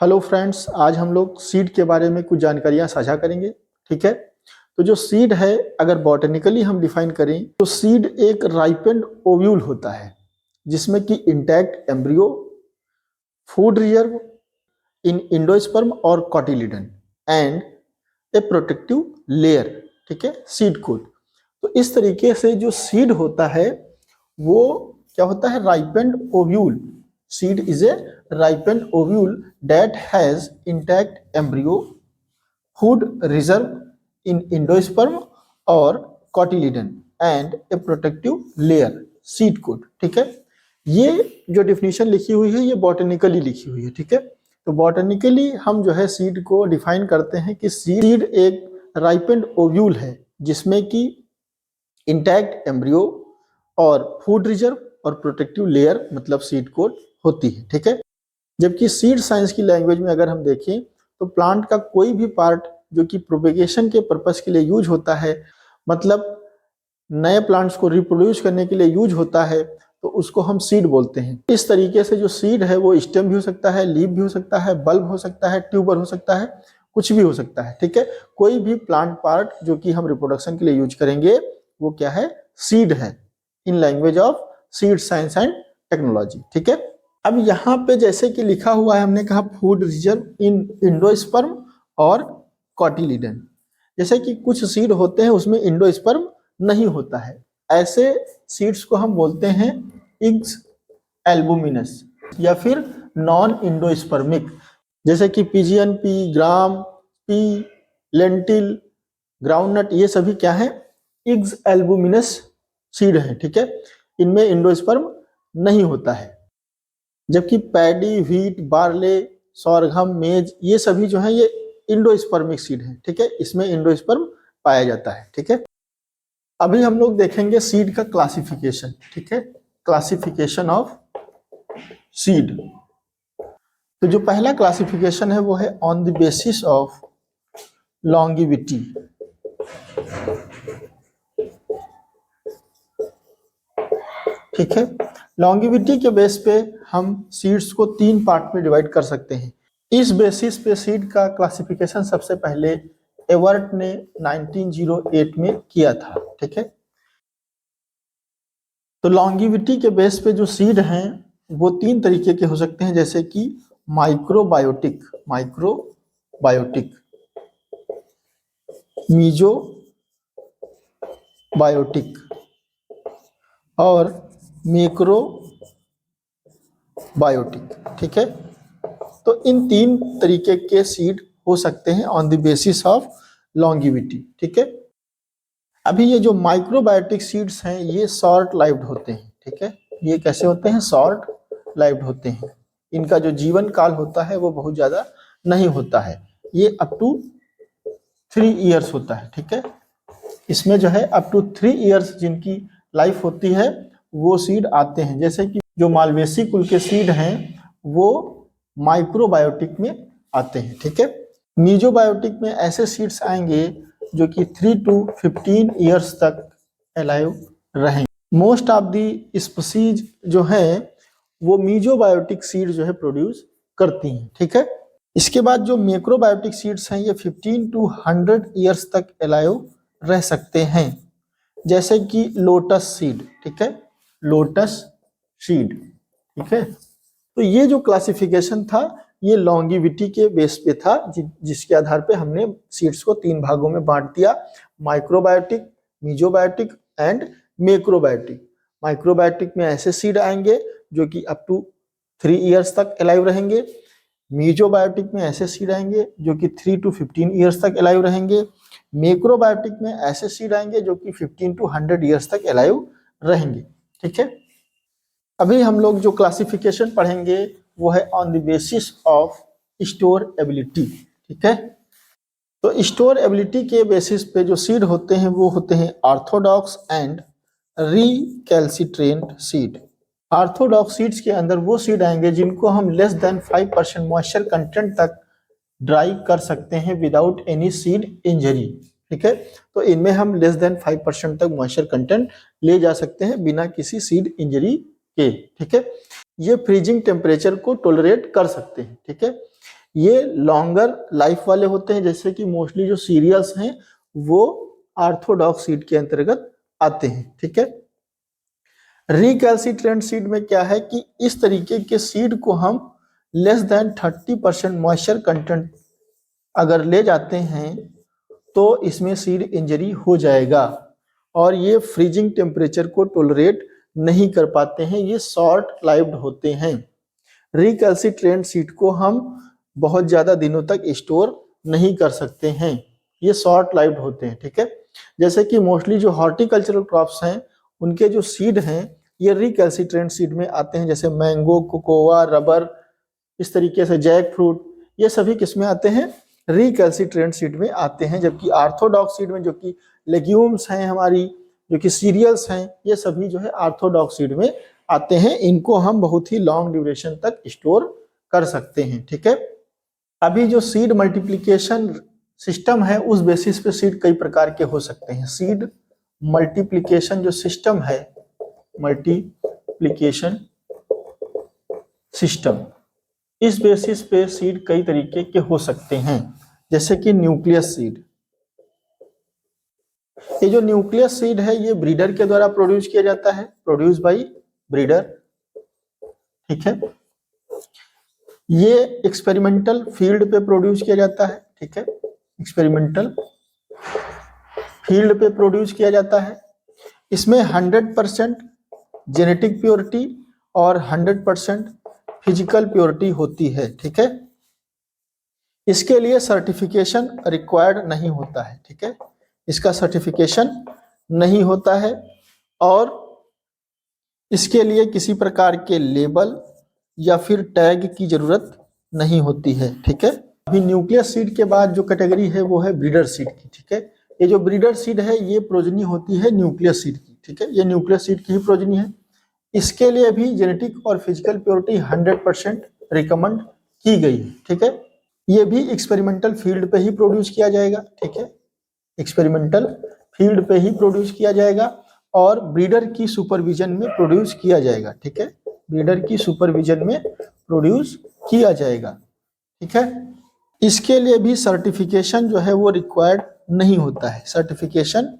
Hello friends, आज हम लोग सीड के बारे में कुछ जानकारियां साझा करेंगे। ठीक है, तो जो सीड है, अगर बॉटनिकली हम डिफाइन करें तो सीड एक राइपेंड ओव्यूल होता है जिसमें कि intact embryo, food reserve in endosperm और cotyledon and a protective layer. ठीक है, सीड कोट। तो इस तरीके से जो सीड होता है वो क्या होता है? Ripened ovule. Seed is a ripened ovule that has intact embryo, food reserve in endosperm or cotyledon and a protective layer, seed coat। ठीक है, ये जो डिफिनीशन लिखी हुई है ये बॉटनिकली लिखी हुई है। ठीक है, तो बॉटनिकली हम जो है सीड को डिफाइन करते हैं कि सीड एक राइपेंड ओव्यूल है जिसमें कि इंटैक्ट एम्ब्रियो और फूड रिजर्व और प्रोटेक्टिव लेयर मतलब सीड कोट होती है। ठीक है, जबकि सीड साइंस की लैंग्वेज में अगर हम देखें तो प्लांट का कोई भी पार्ट जो कि प्रोपेगेशन के पर्पस के लिए यूज होता है, मतलब नए प्लांट्स को रिप्रोड्यूस करने के लिए यूज होता है, तो उसको हम सीड बोलते हैं। इस तरीके से जो सीड है वो स्टेम भी हो सकता है, लीफ भी हो सकता है, बल्ब हो सकता है, ट्यूबर हो सकता है, कुछ भी हो सकता है। ठीक है, कोई भी प्लांट पार्ट जो कि हम रिप्रोडक्शन के लिए यूज करेंगे वो क्या है? सीड है, in language of seed science and technology. ठीक है, अब यहाँ पे जैसे कि लिखा हुआ है, हमने कहा फूड रिजर्व इन इंडोस्पर्म और कॉटिलिडन। जैसे कि कुछ सीड होते हैं उसमें इंडोस्पर्म नहीं होता है, ऐसे सीड्स को हम बोलते हैं इग्स एल्बुमिनस या फिर नॉन इंडोस्पर्मिक। जैसे कि पिजियन पी, ग्राम पी, लेंटिल, ग्राउंडनट, ये सभी क्या है? इग्स एल्बुमिनस सीड है। ठीक है, इनमें इंडोस्पर्म नहीं होता है। जबकि पैडी, व्हीट, बार्ले, सोरघम, मेज, ये सभी जो है ये इंडोस्पर्मिक सीड है। ठीक है, इसमें इंडोस्पर्म पाया जाता है। ठीक है, अभी हम लोग देखेंगे सीड का क्लासिफिकेशन। ठीक है, क्लासिफिकेशन ऑफ सीड। तो जो पहला क्लासिफिकेशन है वो है on the basis of longevity. ठीक है, लॉन्गिविटी के बेस पे हम सीड्स को 3 पार्ट में डिवाइड कर सकते हैं। इस बेसिस पे सीड का क्लासिफिकेशन सबसे पहले एवर्ट ने 1908 में किया था। ठीक है, तो लॉन्गिविटी के बेस पे जो सीड हैं वो 3 तरीके के हो सकते हैं, जैसे कि माइक्रोबायोटिक, मीजोबायोटिक और मैक्रोबायोटिक। ठीक है, तो इन 3 तरीके के सीड हो सकते हैं on the basis of longevity. ठीक है, अभी ये जो माइक्रोबायोटिक सीड्स हैं ये शॉर्ट लाइव्ड होते हैं। ठीक है, ये कैसे होते हैं? शॉर्ट लाइव्ड होते हैं। इनका जो जीवन काल होता है वो बहुत ज्यादा नहीं होता है, ये अप टू 3 इयर्स होता है। ठीक है, इसमें जो है अप टू 3 इयर्स जिनकी लाइफ होती है वो सीड आते हैं। जैसे कि जो मालवेसी कुल के सीड हैं वो माइक्रोबायोटिक में आते हैं। ठीक है, मीजोबायोटिक में ऐसे सीड्स आएंगे जो कि 3 to 15 इयर्स तक अलाइव रहेंगे। मोस्ट ऑफ दी स्पीसीज जो है वो मीजोबायोटिक सीड जो है प्रोड्यूस करती हैं। ठीक है, इसके बाद जो मैक्रोबायोटिक सीड्स हैं ये 15 to 100 इयर्स तक अलाइव रह सकते हैं, जैसे कि लोटस सीड। ठीक है, लोटस सीड। ठीक है, तो ये जो क्लासिफिकेशन था ये लॉन्गिविटी के बेस पे था, जिसके आधार पे हमने सीड्स को 3 भागों में बांट दिया, microbiotic, mesobiotic and macrobiotic. Microbiotic में ऐसे सीड आएंगे जो कि अप टू 3 इयर्स तक अलाइव रहेंगे। मीजोबायोटिक में ऐसे सीड आएंगे जो कि 3 to 15 इयर्स तक अलाइव रहेंगे। मैक्रोबायोटिक में ऐसे सीड आएंगे जो कि 15 to 100 इयर्स तक अलाइव रहेंगे। ठीक है, अभी हम लोग जो क्लासिफिकेशन पढ़ेंगे वो है on the basis of store ability. ठीक है, तो स्टोर एबिलिटी के बेसिस पे जो सीड होते हैं वो होते हैं Orthodox and recalcitrant seed. Orthodox seeds के अंदर वो सीड आएंगे जिनको हम लेस देन 5% मॉइस्चर कंटेंट तक ड्राई कर सकते हैं विदाउट एनी सीड इंजरी। ठीक है, तो इनमें हम लेस देन 5% तक मॉइस्चर कंटेंट ले जा सकते हैं बिना किसी सीड इंजरी के। ठीक है, ये फ्रीजिंग टेम्परेचर को टोलरेट कर सकते हैं। ठीक है, ये लॉन्गर लाइफ वाले होते हैं, जैसे कि मोस्टली जो सीरियल्स हैं वो ऑर्थोडॉक्स सीड के अंतर्गत आते हैं। ठीक है, रिकैल्सिट्रेंट सीड में क्या है कि इस तरीके के सीड को हम लेस देन 30% मॉइस्चर कंटेंट अगर ले जाते हैं तो इसमें सीड इंजरी हो जाएगा और ये फ्रीजिंग टेम्परेचर को टोलरेट नहीं कर पाते हैं, ये शॉर्ट लाइव्ड होते हैं। रिकैल्सिट्रेंट सीड को हम बहुत ज्यादा दिनों तक स्टोर नहीं कर सकते हैं, ये शॉर्ट लाइव्ड होते हैं। ठीक है, जैसे कि मोस्टली जो हॉर्टिकल्चरल क्रॉप्स हैं उनके जो सीड हैं ये रिकैल्सिट्रेंट सीड में आते हैं, जैसे मैंगो, कोकोआ, रबर, इस तरीके से जैक फ्रूट, ये सभी किसमें आते हैं? रिकैल्सिट्रेंट सीड में आते हैं। जबकि ऑर्थोडॉक्स सीड में जो कि लेग्यूम्स हैं हमारी, जो कि सीरियल्स हैं, ये सभी जो है ऑर्थोडॉक्स सीड में आते हैं। इनको हम बहुत ही लॉन्ग ड्यूरेशन तक स्टोर कर सकते हैं। ठीक है, अभी जो सीड मल्टीप्लिकेशन सिस्टम है उस बेसिस पे सीड कई प्रकार के हो सकते हैं। सीड मल्टीप्लिकेशन जो सिस्टम है, मल्टीप्लिकेशन सिस्टम, इस बेसिस पे सीड कई तरीके के हो सकते हैं, जैसे कि न्यूक्लियस सीड। ये जो न्यूक्लियस सीड है ये ब्रीडर के द्वारा प्रोड्यूस किया जाता है, प्रोड्यूस बाय ब्रीडर। ठीक है, ये एक्सपेरिमेंटल फील्ड पे प्रोड्यूस किया जाता है। ठीक है, एक्सपेरिमेंटल फील्ड पे प्रोड्यूस किया जाता है। इसमें 100% जेनेटिक प्योरिटी और 100% फिजिकल प्योरिटी होती है। ठीक है, इसके लिए सर्टिफिकेशन रिक्वायर्ड नहीं होता है। ठीक है, इसका सर्टिफिकेशन नहीं होता है और इसके लिए किसी प्रकार के लेबल या फिर टैग की जरूरत नहीं होती है। ठीक है, अभी न्यूक्लियस सीड के बाद जो कैटेगरी है वो है ब्रीडर सीड की। ठीक है, ये जो ब्रीडर सीड है ये प्रोजनी होती है न्यूक्लियस सीड की। ठीक है, ये न्यूक्लियस सीड की ही प्रोजनी है। इसके लिए भी जेनेटिक और फिजिकल प्योरिटी 100% रिकमेंड की गई है। ठीक है, ये भी एक्सपेरिमेंटल फील्ड पे ही प्रोड्यूस किया जाएगा। ठीक है, एक्सपेरिमेंटल फील्ड पे ही प्रोड्यूस किया जाएगा और ब्रीडर की सुपरविजन में प्रोड्यूस किया जाएगा। ठीक है, ब्रीडर की सुपरविजन में प्रोड्यूस किया जाएगा। ठीक है, इसके लिए भी सर्टिफिकेशन जो है वो रिक्वायर्ड नहीं होता है। Certification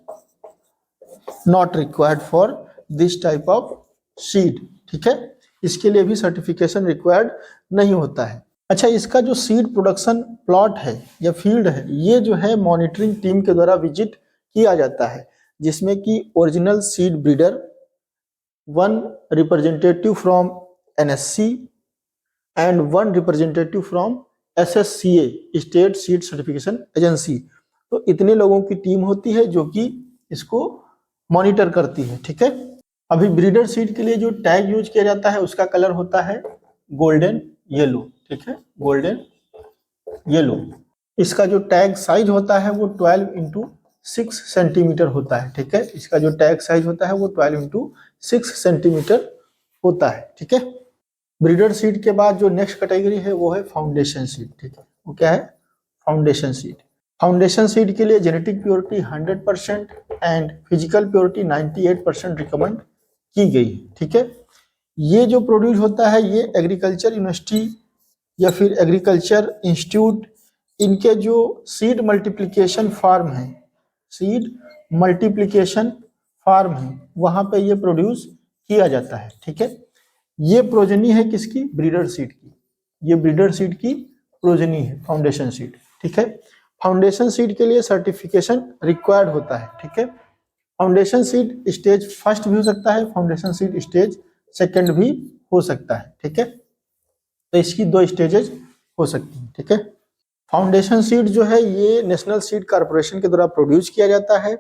not required for this type of seed. ठीक है, इसके लिए भी सर्टिफिकेशन रिक्वायर्ड नहीं होता है। अच्छा, इसका जो सीड प्रोडक्शन प्लॉट है या फील्ड है ये जो है मॉनिटरिंग टीम के द्वारा विजिट किया जाता है, जिसमें कि original seed breeder, 1 representative from NSC and 1 representative from SSCA, state seed certification agency. तो इतने लोगों की टीम होती है जो कि इसको मॉनिटर करती है। ठीक है, अभी ब्रीडर सीड के लिए जो टैग यूज किया जाता है उसका कलर होता है गोल्डन येलो। ठीक है, गोल्डन येलो। इसका जो टैग साइज होता है वो 12x6 सेंटीमीटर होता है। ठीक है, इसका जो टैग साइज होता है वो 12x6 सेंटीमीटर होता है। ठीक है, ब्रीडर सीड के बाद जो नेक्स्ट कैटेगरी है वो है फाउंडेशन सीड। ठीक है, वो क्या है? Foundation seed. फाउंडेशन सीड के लिए genetic purity 100% and physical purity 98% recommend की गई है। ठीक है, ये जो प्रोड्यूस होता है ये एग्रीकल्चर यूनिवर्सिटी या फिर एग्रीकल्चर इंस्टीट्यूट, इनके जो सीड मल्टीप्लिकेशन फार्म है, सीड मल्टीप्लिकेशन फार्म है, वहां पे ये प्रोड्यूस किया जाता है। ठीक है, ये प्रोजनी है किसकी? ब्रीडर सीड की। ये ब्रीडर सीड की प्रोजनी है फाउंडेशन सीड। ठीक है, फाउंडेशन सीड के लिए सर्टिफिकेशन रिक्वायर्ड होता है। ठीक है, फाउंडेशन सीड स्टेज फर्स्ट भी हो सकता है, फाउंडेशन सीड स्टेज सेकंड भी हो सकता है। ठीक है, तो इसकी 2 स्टेजेस हो सकती हैं। ठीक है, फाउंडेशन सीड जो है ये नेशनल सीड कॉर्पोरेशन के द्वारा प्रोड्यूस किया जाता है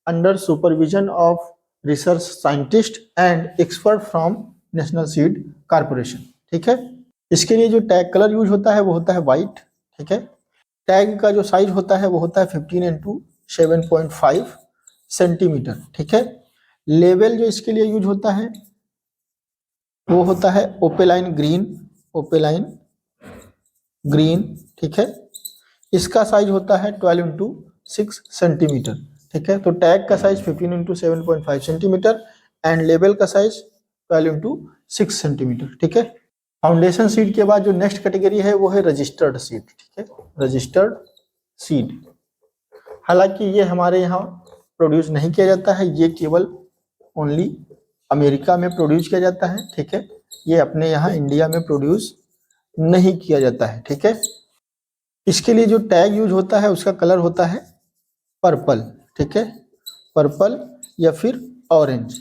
under supervision of research scientist and expert from national seed corporation. ठीक है, इसके लिए जो टैग कलर यूज होता है वो होता है व्हाइट। ठीक है, टैग का जो साइज होता है वो होता है 15x7.5 सेंटीमीटर। ठीक है, लेबल जो इसके लिए यूज होता है वो होता है ओपेलाइन ग्रीन, ओपेलाइन ग्रीन। ठीक है, इसका साइज होता है 12x6 सेंटीमीटर। ठीक है, तो टैग का size 15x7.5 centimetre and label का साइज 12x6 सेंटीमीटर। ठीक है, फाउंडेशन सीड के बाद जो नेक्स्ट कैटेगरी है वो है रजिस्टर्ड सीड, ठीक है, रजिस्टर्ड सीड। हालांकि ये हमारे यहाँ प्रोड्यूस नहीं किया जाता है, ये केवल ओनली अमेरिका में प्रोड्यूस किया जाता है, ठीक है, ये अपने यहाँ इंडिया में प्रोड्यूस नहीं किया जाता है, ठीक है। इसके लिए जो टैग यूज होता है उसका कलर होता है पर्पल, ठीक है, पर्पल या फिर ऑरेंज।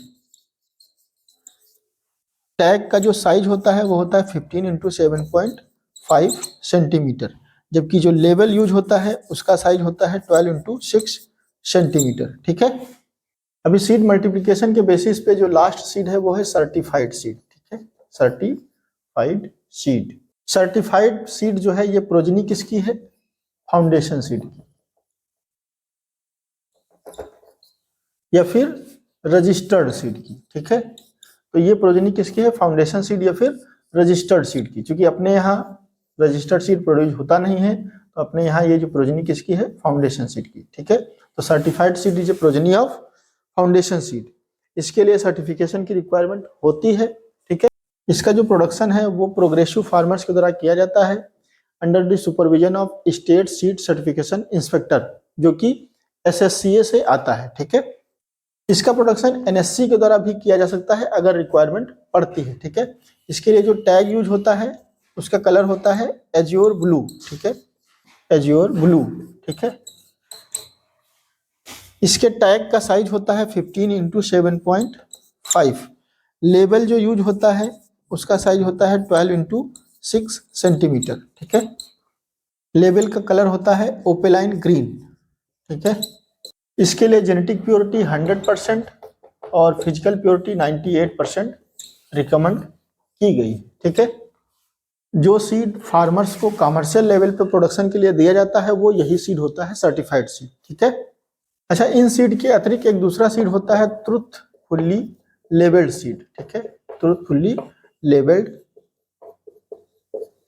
टैग का जो साइज होता है वो होता है 15 × 7.5 सेंटीमीटर, जबकि जो लेबल यूज होता है उसका साइज होता है 12 × 6 सेंटीमीटर, ठीक है। अभी सीड मल्टीप्लिकेशन के बेसिस पे जो लास्ट सीड है वो है सर्टिफाइड सीड, ठीक है, सर्टिफाइड सीड। सर्टिफाइड सीड जो है ये प्रोजनी किसकी है, फाउंडेशन सीड की, या फिर रजिस्टर्ड सीड की, ठीक है। तो ये प्रोजनी किसकी है, फाउंडेशन सीड या फिर रजिस्टर्ड सीड की। क्योंकि अपने यहाँ रजिस्टर्ड सीड प्रोड्यूस होता नहीं है तो अपने यहाँ ये जो प्रोजनी किसकी है, फाउंडेशन सीड की, ठीक है। तो certified seed is a progeny of foundation seed. इसके लिए सर्टिफिकेशन की रिक्वायरमेंट होती है, ठीक है। इसका जो प्रोडक्शन है वो प्रोग्रेसिव फार्मर्स के द्वारा किया जाता है under the supervision of state seed certification inspector, जो कि SSCA से आता है, ठीक है। इसका प्रोडक्शन NSC के द्वारा भी किया जा सकता है अगर रिक्वायरमेंट पड़ती है, ठीक है। इसके लिए जो टैग यूज होता है उसका कलर होता है एज्योर ब्लू, ठीक है, एज्योर ब्लू, ठीक है। इसके टैग का साइज होता है 15 × 7.5। लेबल जो यूज होता है उसका साइज होता है 12 × 6 सेंटीमीटर, ठीक है। लेबल का कलर होता है ओपेलाइन ग्रीन, ठीक है। इसके लिए जेनेटिक प्योरिटी 100% और फिजिकल प्योरिटी 98% रिकमेंड की गई, ठीक है। जो सीड फार्मर्स को कमर्शियल लेवल पे प्रोडक्शन के लिए दिया जाता है वो यही सीड होता है, सर्टिफाइड सीड, ठीक है। अच्छा, इन सीड के अतिरिक्त एक दूसरा सीड होता है ट्रूथफुली लेबल्ड सीड, ठीक है, ट्रूथफुली लेबल्ड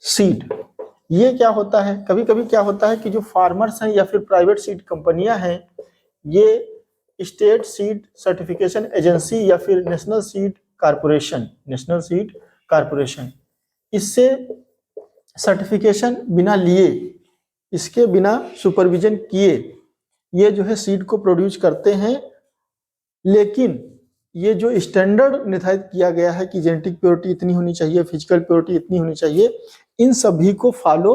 सीड। ये क्या होता है, कभी कभी क्या होता है कि जो फार्मर्स हैं या फिर प्राइवेट सीड कंपनियां हैं, ये स्टेट सीड सर्टिफिकेशन एजेंसी या फिर नेशनल सीड कारपोरेशन इससे सर्टिफिकेशन बिना लिए, इसके बिना सुपरविजन किए ये जो है सीड को प्रोड्यूस करते हैं। लेकिन ये जो स्टैंडर्ड निर्धारित किया गया है कि जेनेटिक प्योरिटी इतनी होनी चाहिए, फिजिकल प्योरिटी इतनी होनी चाहिए, इन सभी को फॉलो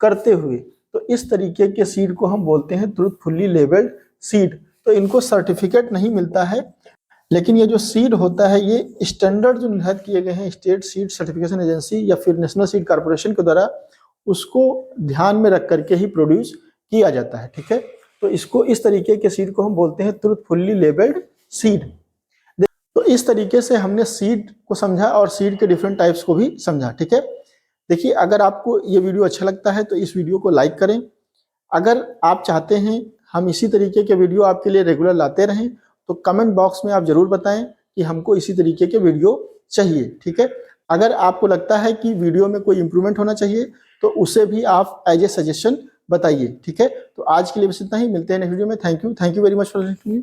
करते हुए तो इस तरीके के सीड को हम बोलते हैं ट्रूथफुली लेबल्ड सीड। तो इनको सर्टिफिकेट नहीं मिलता है, लेकिन ये जो सीड होता है ये स्टैंडर्ड जो निर्धारित किए गए हैं स्टेट सीड सर्टिफिकेशन एजेंसी या फिर नेशनल सीड कारपोरेशन के द्वारा, उसको ध्यान में रख करके ही प्रोड्यूस किया जाता है, ठीक है। तो इसको, इस तरीके के सीड को हम बोलते हैं ट्रूथफुली लेबल्ड सीड। तो इस तरीके से हमने सीड को समझा और सीड के डिफरेंट टाइप्स को भी समझा, ठीक है। देखिए, अगर आपको ये वीडियो अच्छा लगता है तो इस वीडियो को लाइक करें। अगर आप चाहते हैं हम इसी तरीके के वीडियो आपके लिए रेगुलर लाते रहें तो कमेंट बॉक्स में आप जरूर बताएं कि हमको इसी तरीके के वीडियो चाहिए, ठीक है। अगर आपको लगता है कि वीडियो में कोई इंप्रूवमेंट होना चाहिए तो उसे भी आप एज ए सजेशन बताइए, ठीक है। तो आज के लिए बस इतना ही, मिलते हैं नेक्स्ट वीडियो में। Thank you very much for listening.